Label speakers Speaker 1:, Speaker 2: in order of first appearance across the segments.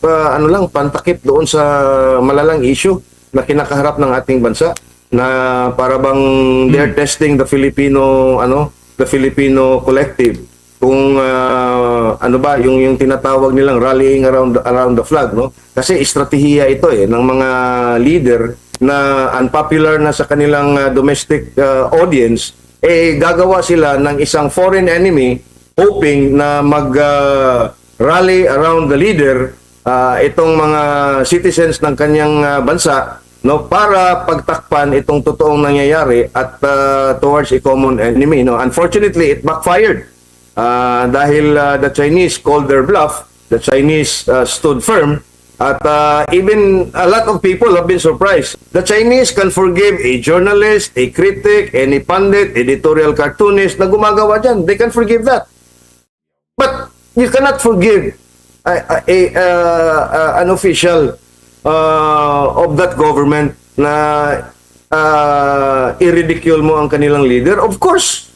Speaker 1: ano lang, pantakip doon sa malalang issue na kinakaharap ng ating bansa na para bang they're testing the Filipino the Filipino collective kung ano ba yung tinatawag nilang rallying around the flag, no? Kasi estratehiya ito ng mga leader na unpopular na sa kanilang domestic audience, gagawa sila ng isang foreign enemy hoping na mag rally around the leader, itong mga citizens ng kanyang bansa, no, para pagtakpan itong totoong nangyayari at towards a common enemy, no. Unfortunately, it backfired dahil the Chinese called their bluff. The Chinese stood firm, at even a lot of people have been surprised. The Chinese can forgive a journalist, a critic, any pundit, editorial cartoonist na gumagawa dyan. They can forgive that. But you cannot forgive an official of that government na i-ridicule mo ang kanilang leader. Of course,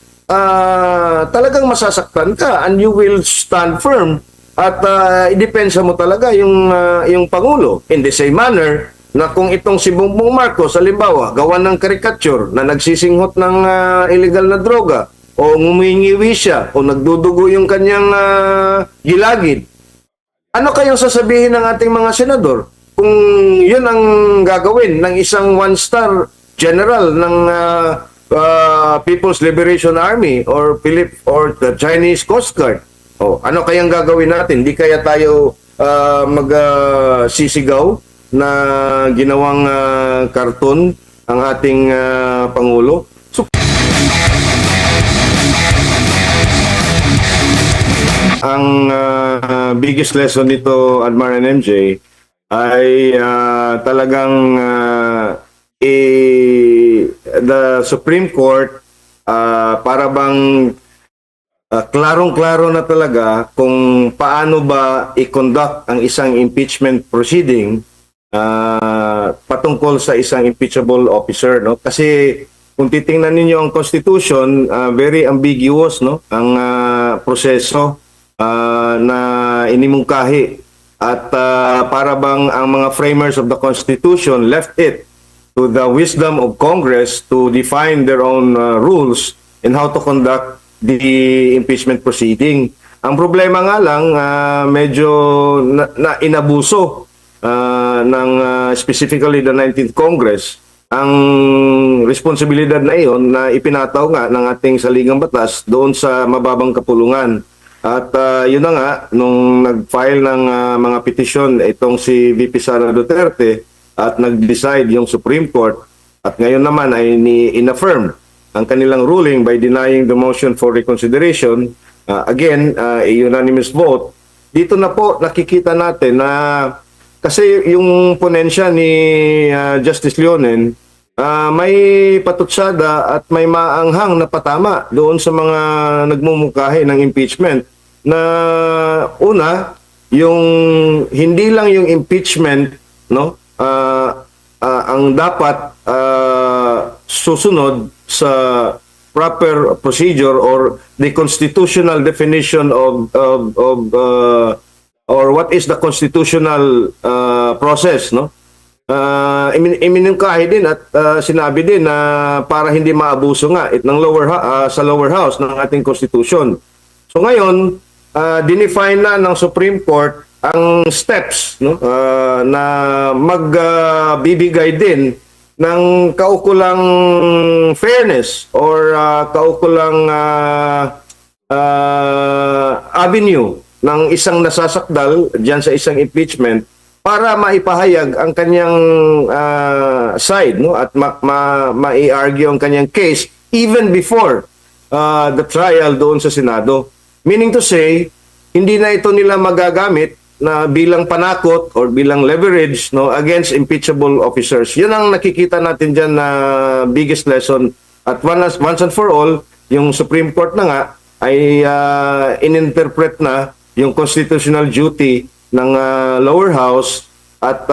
Speaker 1: talagang masasaktan ka and you will stand firm at idepensa mo talaga yung Pangulo. In the same manner na kung itong si Bongbong Marcos, halimbawa, gawa ng caricature na nagsisinghot ng illegal na droga o ngumingiwi siya o nagdudugo yung kanyang gilagid, ano kayang sasabihin ng ating mga senador kung yun ang gagawin ng isang one-star general ng People's Liberation Army or the Chinese Coast Guard? O, ano kayang gagawin natin? Di kaya tayo magsisigaw na ginawang karton ang ating Pangulo? So, ang biggest lesson nito, Admar and MJ, ay talagang the Supreme Court para bang klarong-klaro na talaga kung paano ba i-conduct ang isang impeachment proceeding patungkol sa isang impeachable officer, no? Kasi kung titingnan ninyo ang Constitution, very ambiguous, no, ang proseso na inimungkahi, at para bang ang mga framers of the Constitution left it to the wisdom of Congress to define their own rules in how to conduct the impeachment proceeding. Ang problema nga lang, medyo na inabuso ng specifically the 19th Congress ang responsibilidad na iyon na ipinataw nga ng ating saligang batas doon sa mababang kapulungan. At yun na nga, nung nag-file ng mga petisyon itong si VP Sara Duterte at nag-decide yung Supreme Court, at ngayon naman ay in-affirm ang kanilang ruling by denying the motion for reconsideration, again, a unanimous vote. Dito na po nakikita natin na kasi yung ponensya ni Justice Leonen, may patutsada at may maanghang na patama doon sa mga nagmumungkahi ng impeachment, na una, yung hindi lang yung impeachment, no, ang dapat susunod sa proper procedure or the constitutional definition of or what is the constitutional process, no? Iminungkahi din at sinabi din na para hindi maabuso nga ng sa lower house ng ating constitution. So ngayon, dinefine na ng Supreme Court ang steps, no, na magbibigay din ng kaukulang fairness or kaukulang avenue ng isang nasasakdal diyan sa isang impeachment para maipahayag ang kanyang side, no, at mai-argue ang kanyang case even before the trial doon sa Senado. Meaning to say, hindi na ito nila magagamit na bilang panakot or bilang leverage, no, against impeachable officers. Yun ang nakikita natin dyan na biggest lesson. At once and for all, yung Supreme Court na nga ay ininterpret na yung constitutional duty ng lower house, at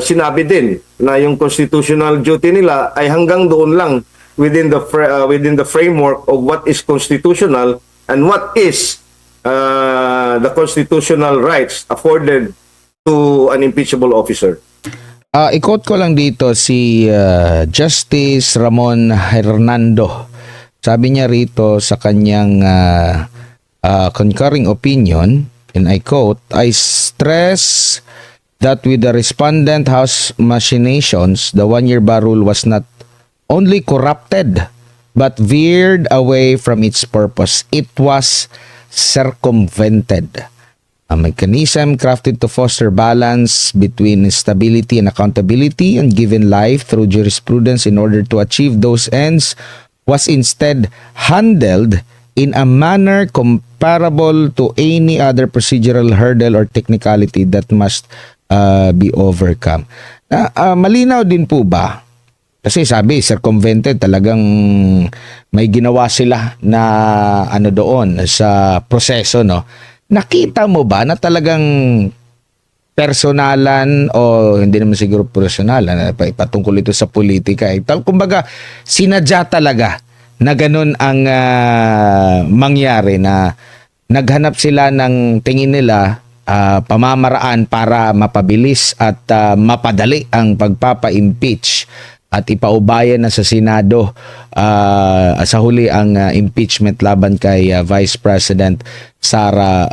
Speaker 1: sinabi din na yung constitutional duty nila ay hanggang doon lang within the framework of what is constitutional and what is the constitutional rights afforded to an impeachable officer.
Speaker 2: I-quote ko lang dito si Justice Ramon Hernando. Sabi niya rito sa kanyang concurring opinion, and I quote, "I stress that with the respondent House machinations, the one-year bar rule was not only corrupted but veered away from its purpose. It was circumvented. A mechanism crafted to foster balance between stability and accountability and given life through jurisprudence in order to achieve those ends was instead handled in a manner comparable to any other procedural hurdle or technicality that must be overcome." Malinaw din po ba? Kasi sabi, circumvented, talagang may ginawa sila na ano doon sa proseso, no? Nakita mo ba na talagang personalan o hindi naman siguro personalan, patungkol ito sa politika. Kumbaga, sinadya talaga na ganun ang mangyari, na naghanap sila ng tingin nila pamamaraan para mapabilis at mapadali ang pagpapa-impeach at ipaubayan na sa Senado sa huli ang impeachment laban kay Vice President Sara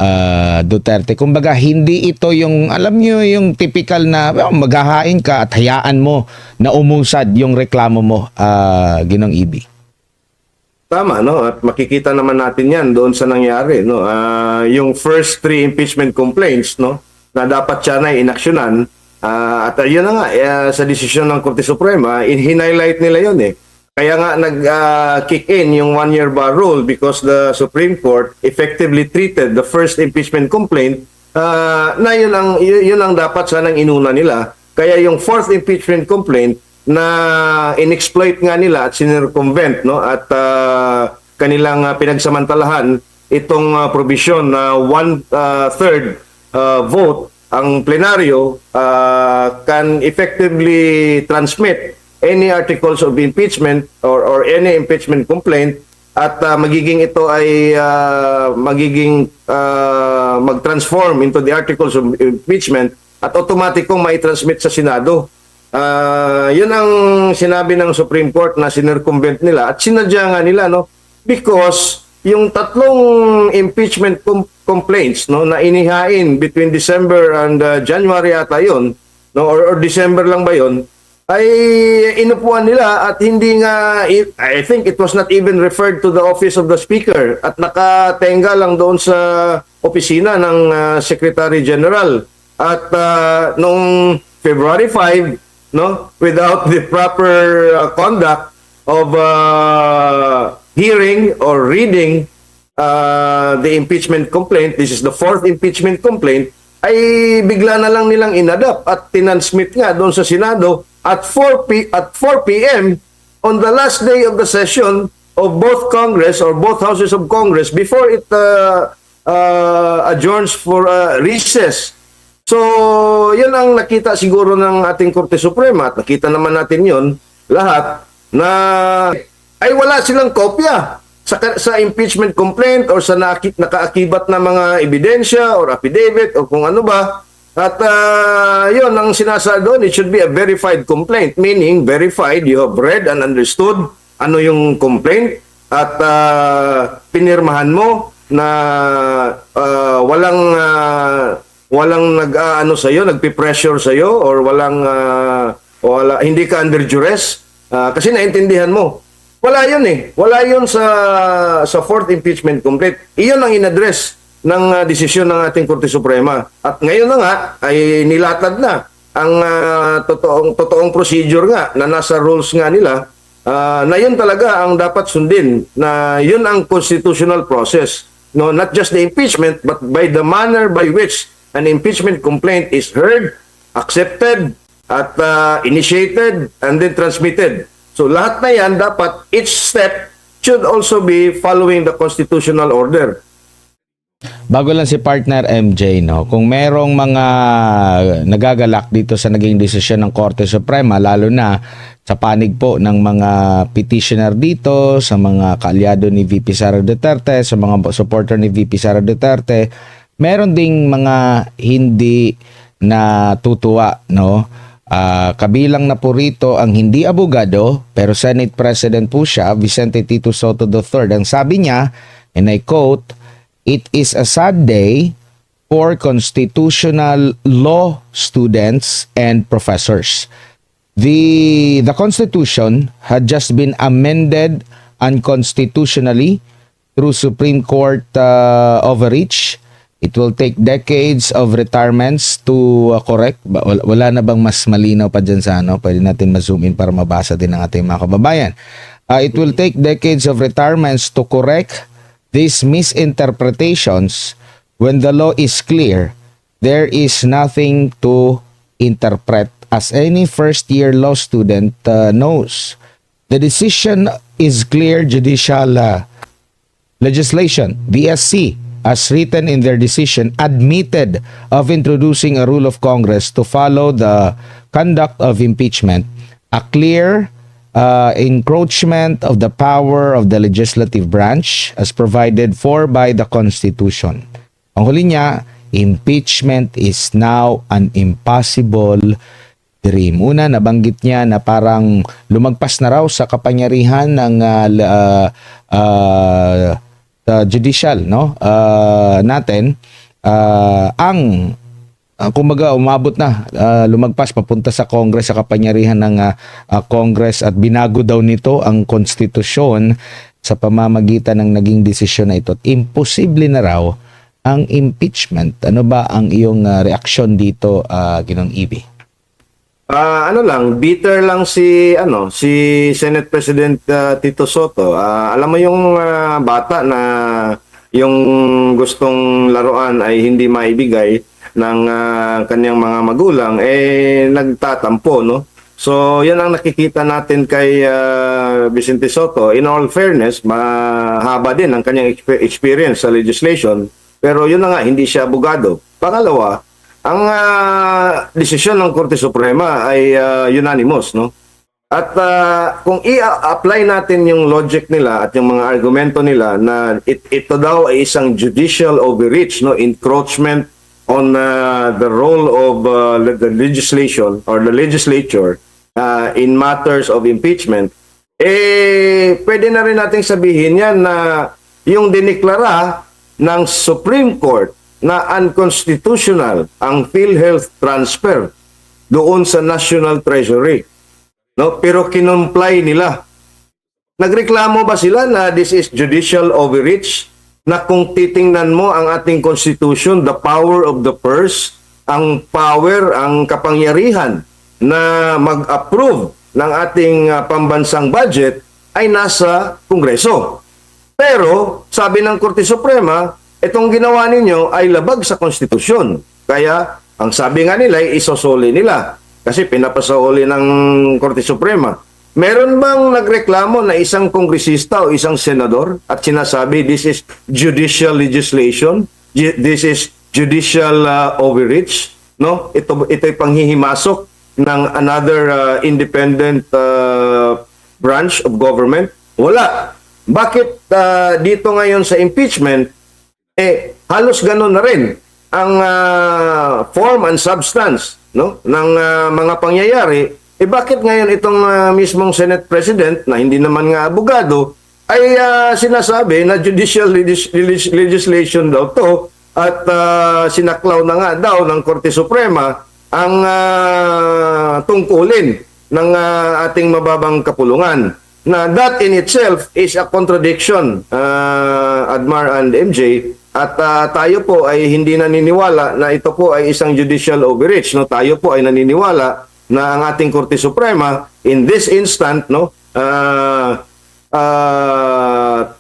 Speaker 2: Duterte. Kumbaga, hindi ito yung, alam nyo, yung typical na maghahain ka at hayaan mo na umusad yung reklamo mo, Ginong Ibi.
Speaker 1: Tama, no? At makikita naman natin yan doon sa nangyari, no? Yung first 3 impeachment complaints, no? Na dapat siya na inaksyonan. At yun na nga, sa desisyon ng Korte Suprema, in-highlight nila yun eh. Kaya nga nag-kick in yung one-year bar rule because the Supreme Court effectively treated the first impeachment complaint na yun ang dapat sanang inuna nila. Kaya yung fourth impeachment complaint na inexploit nga nila at sinircumvent, no, at kanilang pinagsamantalahan itong provision na 1/3 vote ang plenaryo can effectively transmit any articles of impeachment or any impeachment complaint, at magiging ito ay mag-transform into the articles of impeachment at automatikong mai-transmit sa Senado. Yun ang sinabi ng Supreme Court na sinircumvent nila at sinadya nga nila, no, because yung tatlong impeachment complaints, no, na inihain between December and January ata yun, no, or December lang ba yun, ay inupuan nila at hindi nga, I think it was not even referred to the office of the Speaker at nakatenga lang doon sa opisina ng Secretary General. At noong February 5, no, without the proper conduct of hearing or reading the impeachment complaint, this is the fourth impeachment complaint, ay bigla na lang nilang inadapt at tinansmit nga doon sa Senado at 4 p.m. on the last day of the session of both Congress or both houses of Congress before it adjourns for recess. So, yun ang nakita siguro ng ating Korte Suprema at nakita naman natin yun lahat na ay wala silang kopya sa impeachment complaint or sa nakaakibat na mga ebidensya or affidavit o kung ano ba. At yun ang sinasa doon, it should be a verified complaint, meaning verified, you have read and understood ano yung complaint at pinirmahan mo na walang nag-ano sa iyo, nagpi-pressure sa iyo or hindi ka under duress kasi naintindihan mo. Wala yun eh. Wala yun sa fourth impeachment complaint. Iyon ang in-address ng desisyon ng ating Korte Suprema. At ngayon na nga ay nilatad na ang totoong procedure nga na nasa rules nga nila na yun talaga ang dapat sundin, na yun ang constitutional process. No, not just the impeachment but by the manner by which an impeachment complaint is heard, accepted, at initiated, and then transmitted. So lahat na yan, dapat each step should also be following the constitutional order.
Speaker 2: Bago lang si partner MJ, no, kung merong mga nagagalak dito sa naging desisyon ng Korte Suprema, lalo na sa panig po ng mga petitioner dito, sa mga kaalyado ni VP Sara Duterte, sa mga supporter ni VP Sara Duterte, meron ding mga hindi na tutuwa, no? Kabilang na po rito ang hindi abogado pero Senate President po siya, Vicente Tito Soto III. Ang sabi niya, and I quote, "It is a sad day for constitutional law students and professors. The Constitution had just been amended unconstitutionally through Supreme Court overreach. It will take decades of retirements to correct." Wala na bang mas malinaw pa dyan sa ano? Pwede natin ma-zoom in para mabasa din ng ating mga kababayan. It will take decades of retirements to correct these misinterpretations. When the law is clear, there is nothing to interpret, as any first-year law student knows. The decision is clear judicial legislation. VSC, as written in their decision, admitted of introducing a rule of Congress to follow the conduct of impeachment, a clear encroachment of the power of the legislative branch as provided for by the Constitution. Ang huli niya, impeachment is now an impossible dream. Una, nabanggit niya na parang lumagpas na raw sa kapangyarihan ng judicial, no, natin, kumbaga umabot na, lumagpas papunta sa Congress, sa kapangyarihan ng Congress, at binago daw nito ang konstitusyon sa pamamagitan ng naging desisyon na ito. At imposible na raw ang impeachment. Ano ba ang iyong reaksyon dito, Ginong Ibi?
Speaker 1: Bitter lang si Senate President Tito Soto. Alam mo yung bata na yung gustong laruan ay hindi maibigay ng kanyang mga magulang, nagtatampo, no? So, yan ang nakikita natin kay Vicente Soto. In all fairness, mahaba din ang kanyang experience sa legislation, pero yun na nga, hindi siya abogado. Pangalawa, ang desisyon ng Korte Suprema ay unanimous, no? At kung i-apply natin yung logic nila at yung mga argumento nila na ito daw ay isang judicial overreach, no, encroachment on the role of the legislation or the legislature in matters of impeachment, pwede na rin nating sabihin yan na yung diniklara ng Supreme Court na unconstitutional ang PhilHealth transfer doon sa National Treasury, no? Pero kinomply nila. Nagreklamo ba sila na this is judicial overreach? Na kung titingnan mo ang ating Constitution, the power of the purse, ang power, ang kapangyarihan na mag-approve ng ating pambansang budget ay nasa Kongreso. Pero sabi ng Korte Suprema, itong ginawa ninyo ay labag sa konstitusyon. Kaya, ang sabi nga nila ay isosoli nila. Kasi pinapasoli ng Korte Suprema. Meron bang nagreklamo na isang kongresista o isang senador at sinasabi this is judicial legislation? This is judicial overreach? No? Ito'y panghihimasok ng another independent branch of government? Wala. Bakit dito ngayon sa impeachment, halos ganun na rin ang form and substance, no, ng mga pangyayari. Bakit ngayon itong mismong Senate President na hindi naman nga abogado ay sinasabi na judicial legislation daw to at sinaklaw na nga daw ng Korte Suprema ang tungkulin ng ating mababang kapulungan, na that in itself is a contradiction, Admar and MJ. At tayo po ay hindi naniniwala na ito po ay isang judicial overreach, no? Tayo po ay naniniwala na ang ating Korte Suprema in this instant, no,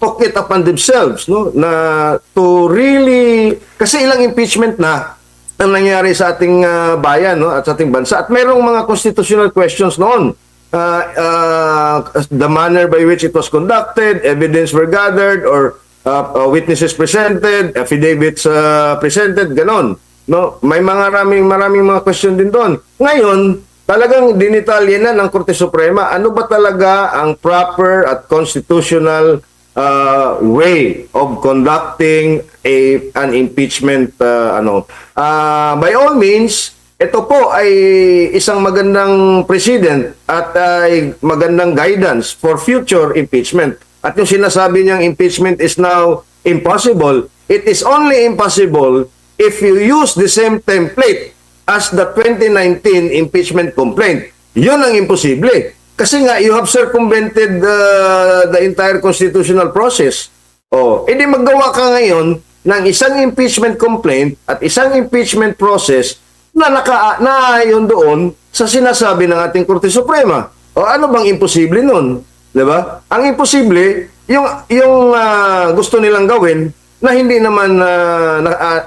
Speaker 1: took it upon themselves, no, na to really, kasi ilang impeachment na ang nangyari sa ating bayan, no, at sa ating bansa, at merong mga constitutional questions noon. The manner by which it was conducted, evidence were gathered, or witnesses presented, affidavits presented, ganon. No, may maraming mga question din doon. Ngayon, talagang dinitalye na ng Korte Suprema ano ba talaga ang proper at constitutional way of conducting an impeachment. By all means, ito po ay isang magandang precedent at ay magandang guidance for future impeachment. At yung sinasabi niyang impeachment is now impossible, it is only impossible if you use the same template as the 2019 impeachment complaint. Yun ang imposible. Kasi nga, you have circumvented the entire constitutional process. Edi maggawa ka ngayon ng isang impeachment complaint at isang impeachment process na naayon doon sa sinasabi ng ating Korte Suprema. Ano bang imposible nun? 'Di ba? Ang imposible, yung gusto nilang gawin na hindi naman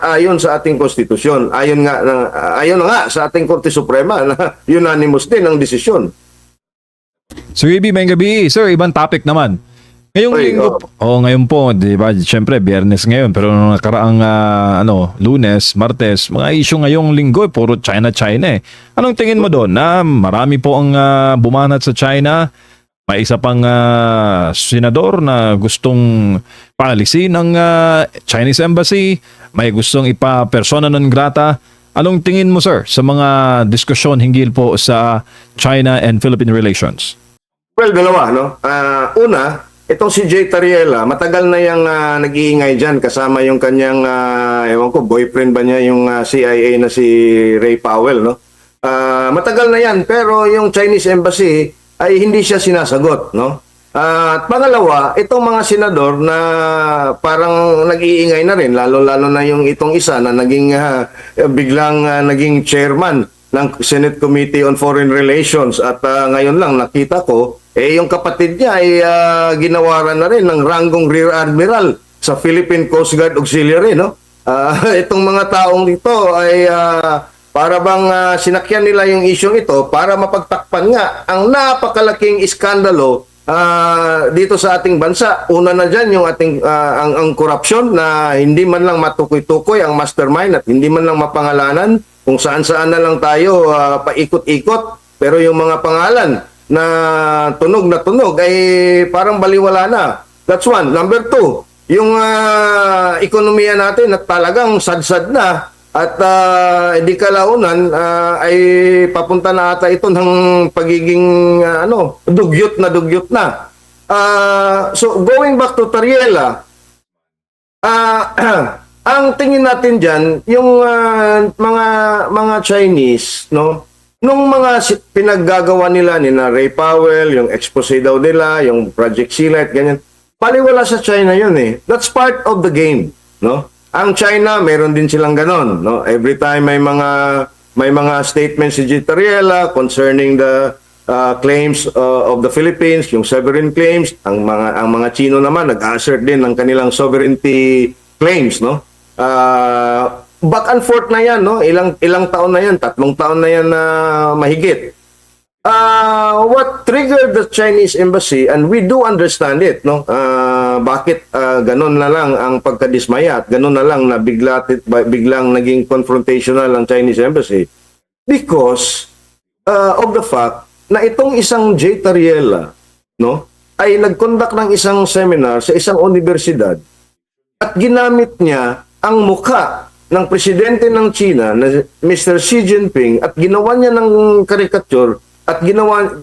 Speaker 1: ayon sa ating konstitusyon. Ayon na nga sa ating Korte Suprema na unanimous din ang desisyon.
Speaker 3: Sir AB, may gabi. Sir, ibang topic naman. Ngayong
Speaker 1: Oy,
Speaker 3: linggo, ngayon po, di ba, syempre, Biyernes ngayon, pero nung nakaraang, Lunes, Martes, mga issue ngayong linggo, puro China eh. Anong tingin mo doon? Na marami po ang bumanat sa China, may isa pang senador na gustong paalisin ang Chinese Embassy, may gustong ipa-persona non grata. Anong tingin mo, sir, sa mga diskusyon hinggil po sa China and Philippine relations?
Speaker 1: Well, dalawa, no? Una, itong si Jay Tariela, matagal na yung nag-iingay dyan kasama yung kanyang, ewan ko, boyfriend ba niya yung CIA na si Ray Powell, no? Matagal na yan, pero yung Chinese Embassy ay hindi siya sinasagot, no? At pangalawa, itong mga senador na parang nag-iingay na rin, lalo-lalo na yung itong isa na naging biglang naging chairman ng Senate Committee on Foreign Relations at ngayon lang nakita ko yung kapatid niya ay ginawaran na rin ng ranggong Rear Admiral sa Philippine Coast Guard Auxiliary, no? Itong mga taong dito ay para bang sinakyan nila yung isyong ito para mapagtakpan nga ang napakalaking iskandalo dito sa ating bansa. Una na dyan yung ating ang korupsyon na hindi man lang matukoy-tukoy ang mastermind at hindi man lang mapangalanan, kung saan-saan na lang tayo paikot-ikot, pero yung mga pangalan na tunog ay parang baliwala na. That's one. Number two, yung ekonomiya natin at talagang sad-sad na at di kalaunan ay papunta na ata ito ng pagiging dugyot na. So going back to Tariela, ang tingin natin diyan yung mga Chinese, no, nung mga pinaggagawa nila ni na Ray Powell, yung expose daw nila, yung Project Sealight, ganyan, paliwala sa China yun eh. That's part of the game, no? Ang China, meron din silang ganon, no? Every time may mga statements si Tariela concerning the claims of the Philippines, yung sovereign claims, ang mga Chino naman nag-assert din ng kanilang sovereignty claims, no? Back and forth na yan, no? Ilang taon na yan, 3 taon na yan na mahigit. What triggered the Chinese Embassy, and we do understand it, no? Bakit ganun na lang ang pagkadismaya at ganun na lang na biglang naging confrontational ang Chinese Embassy? Because of the fact na itong isang Jay Tariela, no, ay nag-conduct ng isang seminar sa isang universidad at ginamit niya ang mukha ng presidente ng China na Mr. Xi Jinping at ginawa niya ng caricature at ginawa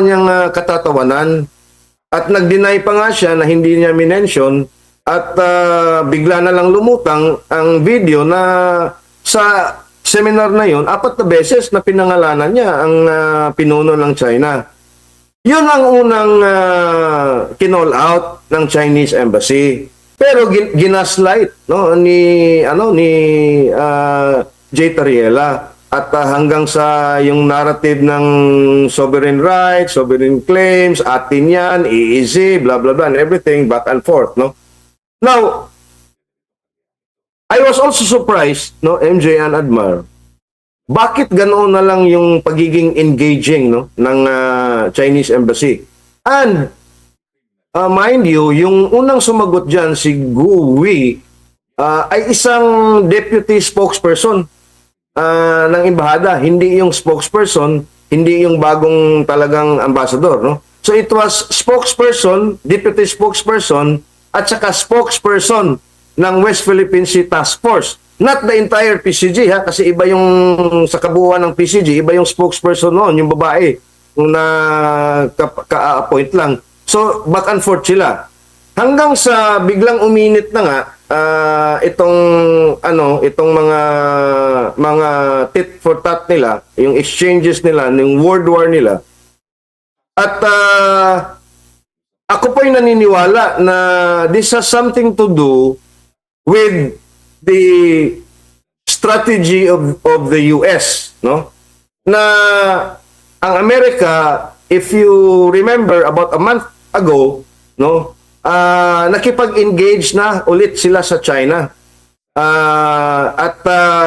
Speaker 1: niyang katatawanan at nag-deny pa nga siya na hindi niya minention at bigla na lang lumutang ang video na sa seminar na yon 4 na beses na pinangalanan niya ang pinuno ng China. Yun ang unang kinall out ng Chinese Embassy. Pero ginaslight, no, ni Jay Tariela at hanggang sa yung narrative ng sovereign rights, sovereign claims, atin yan, EEZ, blah blah blah, and everything back and forth, no. Now, I was also surprised, no, MJ and Admar, bakit ganoon na lang yung pagiging engaging, no, ng Chinese Embassy. And mind you, yung unang sumagot dyan, si Gu Wei, ay isang deputy spokesperson ng embahada. Hindi yung spokesperson, hindi yung bagong talagang ambassador, no? So it was spokesperson, deputy spokesperson, at saka spokesperson ng West Philippine Sea Task Force Not the entire PCG ha, kasi iba yung sa kabuuan ng PCG, iba yung spokesperson noon, yung babae, yung na ka-appoint lang. So, back and forth sila. Hanggang sa biglang uminit na nga itong mga tit for tat nila, yung exchanges nila, yung world war nila. At ako po'y naniniwala na this has something to do with the strategy of the US, no? Na ang Amerika, if you remember about a month ago, no, nakipag-engage na ulit sila sa China.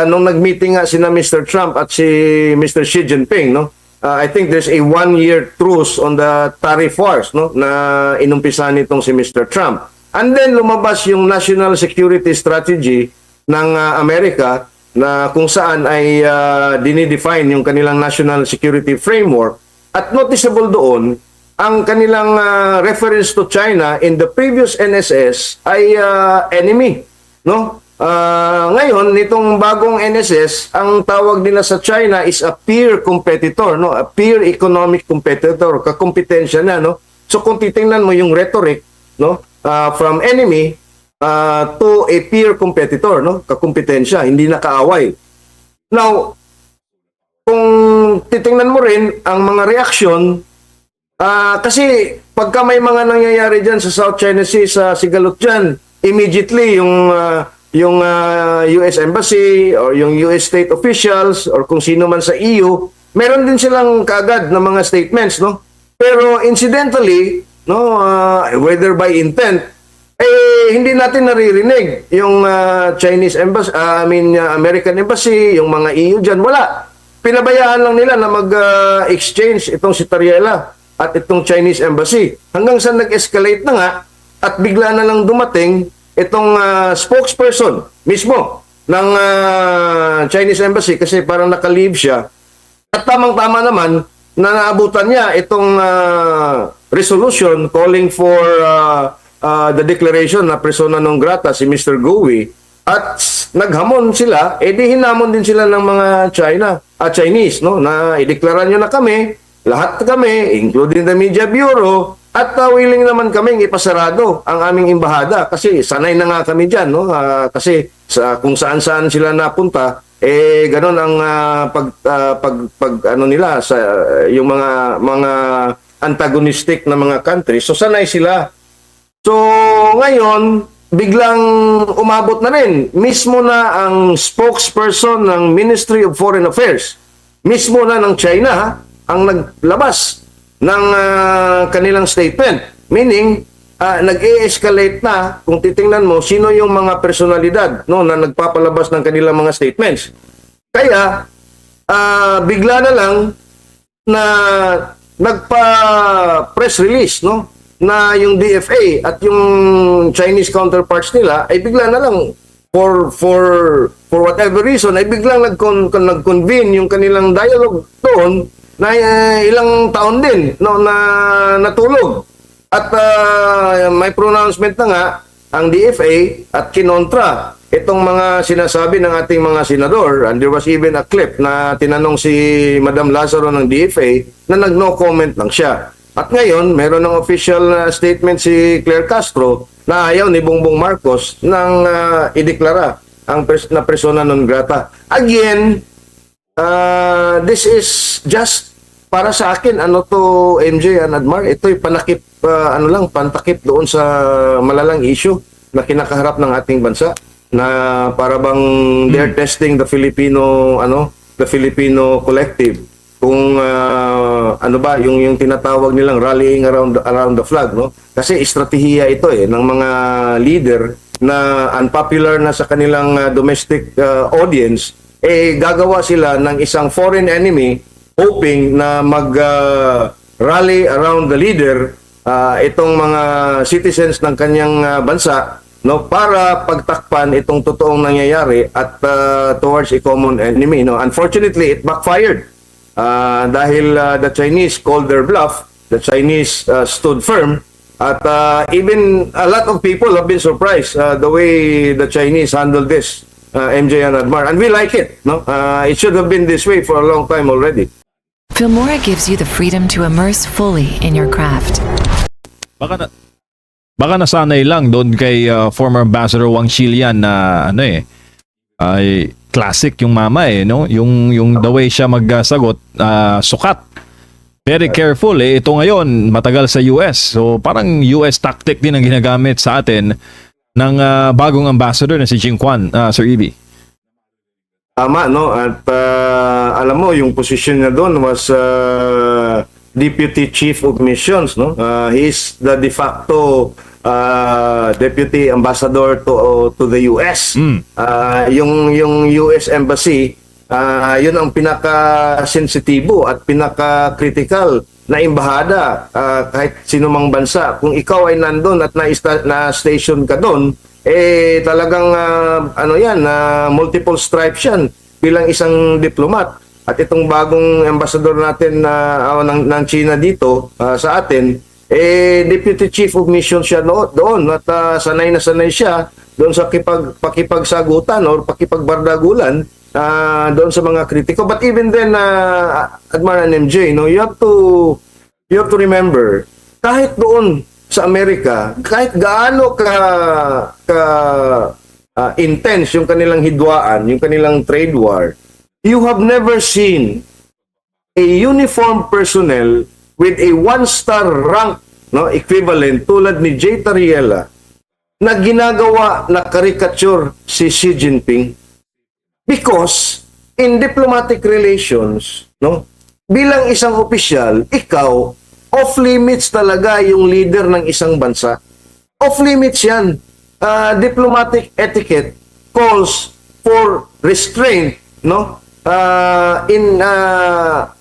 Speaker 1: Nung nag-meeting nga sina Mr. Trump at si Mr. Xi Jinping, no, I think there's a 1-year truce on the tariff wars, no, na inumpisa nitong si Mr. Trump. And then lumabas yung national security strategy ng Amerika na kung saan ay dinidefine yung kanilang national security framework. At noticeable doon, ang kanilang reference to China in the previous NSS ay enemy, no? Ngayon, nitong bagong NSS, ang tawag nila sa China is a peer competitor, no? A peer economic competitor, kakompetensya na, no? So kung titingnan mo yung rhetoric, no? From enemy to a peer competitor, no? Kakompetensya, hindi na kaaway. Now, kung titingnan mo rin ang mga reaksyon, kasi pagka may mga nangyayari dyan sa South China Sea, sa Sigalot dyan, immediately yung US Embassy or yung US state officials or kung sino man sa EU, meron din silang kaagad na mga statements, no? Pero incidentally, no, whether by intent, hindi natin naririnig yung Chinese Embassy, American Embassy, yung mga EU dyan, wala. Pinabayaan lang nila na mag-exchange itong si Tariela at itong Chinese Embassy. Hanggang sa nag-escalate na nga at bigla na lang dumating itong spokesperson mismo ng Chinese Embassy kasi parang naka-leave siya. At tamang-tama naman na naabutan niya itong resolution calling for the declaration na persona non grata si Mr. Gui at naghamon sila, di hinamon din sila ng mga Chinese, no, na ideklara nyo na kami, lahat kami, including the Media Bureau, at willing naman kaming ipasarado ang aming embahada kasi sanay na nga kami dyan, no? Kasi kung saan-saan sila napunta, ganon ang ano nila sa yung mga antagonistic na mga countries. So sanay sila. So ngayon, biglang umabot na rin. Mismo na ang spokesperson ng Ministry of Foreign Affairs, mismo na ng China, ang naglabas ng kanilang statement. Meaning, nag-e-escalate na, kung titingnan mo, sino yung mga personalidad, no, na nagpapalabas ng kanilang mga statements. Kaya, bigla na lang na nagpa-press release, no, na yung DFA at yung Chinese counterparts nila ay bigla na lang for whatever reason ay biglang nag-convene yung kanilang dialogue doon na ilang taon din, no, na natulog. At may pronouncement na nga ang DFA at kinontra itong mga sinasabi ng ating mga senador. And there was even a clip na tinanong si Madam Lazaro ng DFA na nag-no comment lang siya. At ngayon, meron ng official statement si Claire Castro na ayaw ni Bongbong Marcos nang ideklara ang na persona non grata. Again, this is just para sa akin, MJ and Admar, ito'y panakip, pantakip doon sa malalang issue na kinakaharap ng ating bansa na para bang they're testing the Filipino collective. Kung yung tinatawag nilang rallying around the flag, no? Kasi estratehiya ito ng mga leader na unpopular na sa kanilang domestic audience, gagawa sila ng isang foreign enemy hoping na mag-rally around the leader, itong mga citizens ng kanyang bansa, no, para pagtakpan itong totoong nangyayari at towards a common enemy, no. Unfortunately, it backfired. Dahil the Chinese called their bluff, the Chinese stood firm, at even a lot of people have been surprised the way the Chinese handled this. MJ and Admar, and we like it. No, it should have been this way for a long time already.
Speaker 4: Filmora gives you the freedom to immerse fully in your craft.
Speaker 3: Baka nasanay lang doon kay former Ambassador Wang Xilian na ay classic yung mama no? Yung the way siya magsagot, sukat. Very careful ito ngayon matagal sa US. So parang US tactic din ang ginagamit sa atin ng bagong ambassador na si Jing Quan, Sir Ibi.
Speaker 1: Tama, no? At alam mo, yung position niya doon was Deputy Chief of Missions, no? He is the de facto Deputy Ambassador to the US. Yung US Embassy, yun ang pinaka-sensitibo at pinaka-critical na embahada kahit sino mang bansa. Kung ikaw ay nandun at na-station ka doon, talagang multiple stripes yan bilang isang diplomat. At itong bagong ambassador natin ng China dito sa atin, Deputy Chief of Mission siya doon at sanay na sanay siya doon sa pakipagsagutan or pakipagbardagulan doon sa mga kritiko. But even then, Admiral MJ, no, you have to remember, kahit doon sa Amerika, kahit gaano intense yung kanilang hidwaan, yung kanilang trade war, you have never seen a uniformed personnel with a one-star rank, no, equivalent tulad ni Jay Tariela na ginagawa na caricature si Xi Jinping. Because in diplomatic relations, no, bilang isang opisyal, ikaw off-limits talaga yung leader ng isang bansa. Off-limits yan. Diplomatic etiquette calls for restraint, no, in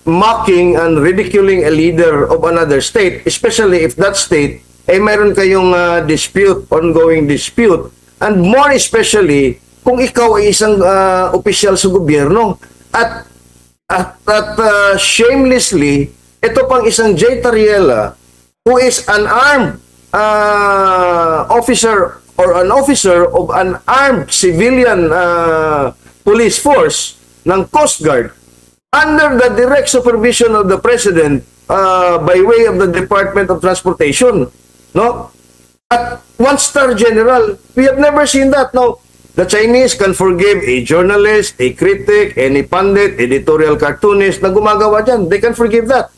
Speaker 1: mocking and ridiculing a leader of another state, especially if that state mayroon kayong ongoing dispute, and more especially kung ikaw ay isang opisyal sa gobyerno at shamelessly, ito pang isang Jay Tariela who is an armed officer or an officer of an armed civilian police force ng Coast Guard under the direct supervision of the President by way of the Department of Transportation, no? At one-star general, we have never seen that. Now, the Chinese can forgive a journalist, a critic, any pundit, editorial cartoonist na gumagawa dyan. They can forgive that.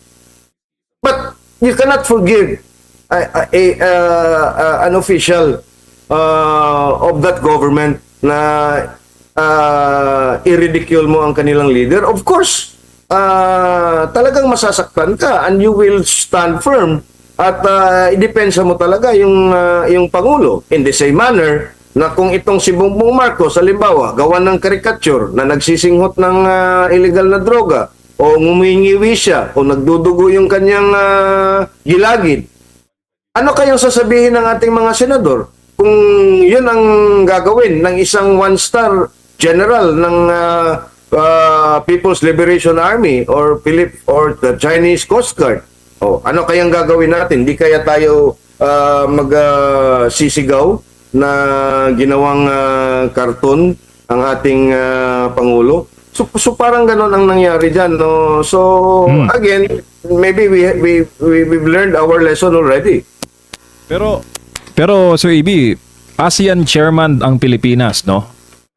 Speaker 1: But you cannot forgive an official of that government na i-ridicule mo ang kanilang leader. Of course, talagang masasaktan ka and you will stand firm at idepensa mo talaga yung Pangulo. In the same manner, na kung itong si Bongbong Marcos, halimbawa, gawa ng caricature na nagsisinghot ng illegal na droga o ngumingiwi siya o nagdudugo yung kanyang gilagid, ano kayang sasabihin ng ating mga senador kung yun ang gagawin ng isang one-star general ng People's Liberation Army or the Chinese Coast Guard? O, ano kayang gagawin natin? Di kaya tayo magsisigaw na ginawang karton ang ating Pangulo. So parang gano'n ang nangyari dyan, no? So again, maybe we've learned our lesson already. Pero Sir Ibi, ASEAN chairman ang Pilipinas, no?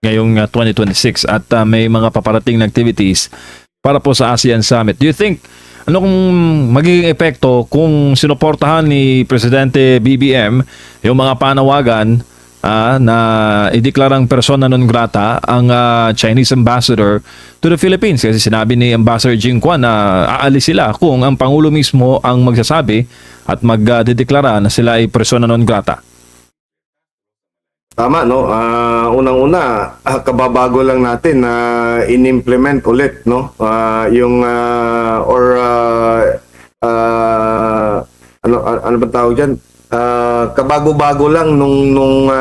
Speaker 1: Ngayong 2026 at may mga paparating na activities para po sa ASEAN Summit. Do you think ano kung magiging epekto kung sinuportahan ni Presidente BBM yung mga panawagan na ideklarang persona non grata ang Chinese ambassador to the Philippines? Kasi sinabi ni Ambassador Jing Quan na aalis sila kung ang Pangulo mismo ang magsasabi at magdedeklara na sila ay persona non grata. Tama, no? Unang-una, kababago lang natin na in-implement ulit, no? Ano ba tawag dyan? Kabago-bago lang nung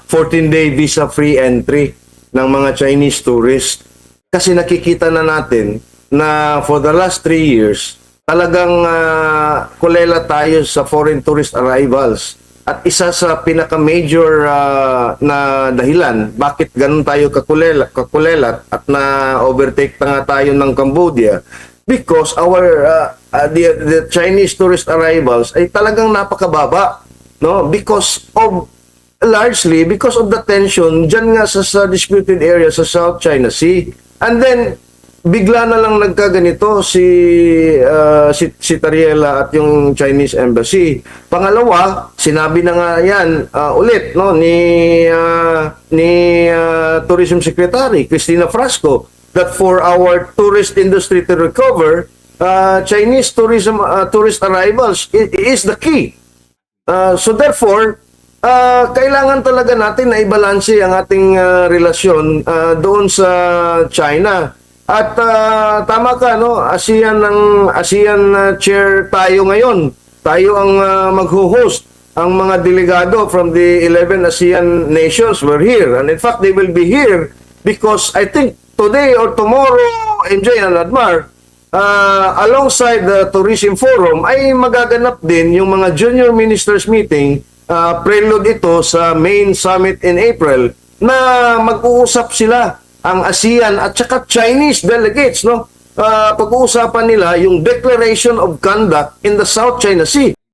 Speaker 1: 14-day visa-free entry ng mga Chinese tourists. Kasi nakikita na natin na for the last 3 years, talagang kulela tayo sa foreign tourist arrivals. at isa sa pinaka-major na dahilan bakit ganun tayo kakulelat at na-overtake na nga tayo ng Cambodia because the Chinese tourist arrivals ay talagang napakababa, no? Largely because of the tension dyan nga sa disputed area sa South China Sea. And then, bigla na lang nagkaganito si Tariela at yung Chinese Embassy. Pangalawa, sinabi na nga yan ulit no, ni Tourism Secretary Cristina Frasco that for our tourist industry to recover, Chinese tourist arrivals is the key. So therefore, kailangan talaga natin na ibalanse ang ating relasyon doon sa China. At tama ka, no? ASEAN chair tayo ngayon. Tayo ang magho-host. Ang mga delegado from the 11 ASEAN nations were here. And in fact, they will be here because I think today or tomorrow, MJ and Admar, alongside the Tourism Forum, ay magaganap din yung mga junior ministers meeting. Prelude ito sa main summit in April na mag-uusap sila ang ASEAN at saka Chinese delegates, no? Pag-uusapan nila yung Declaration of Conduct in the South China Sea.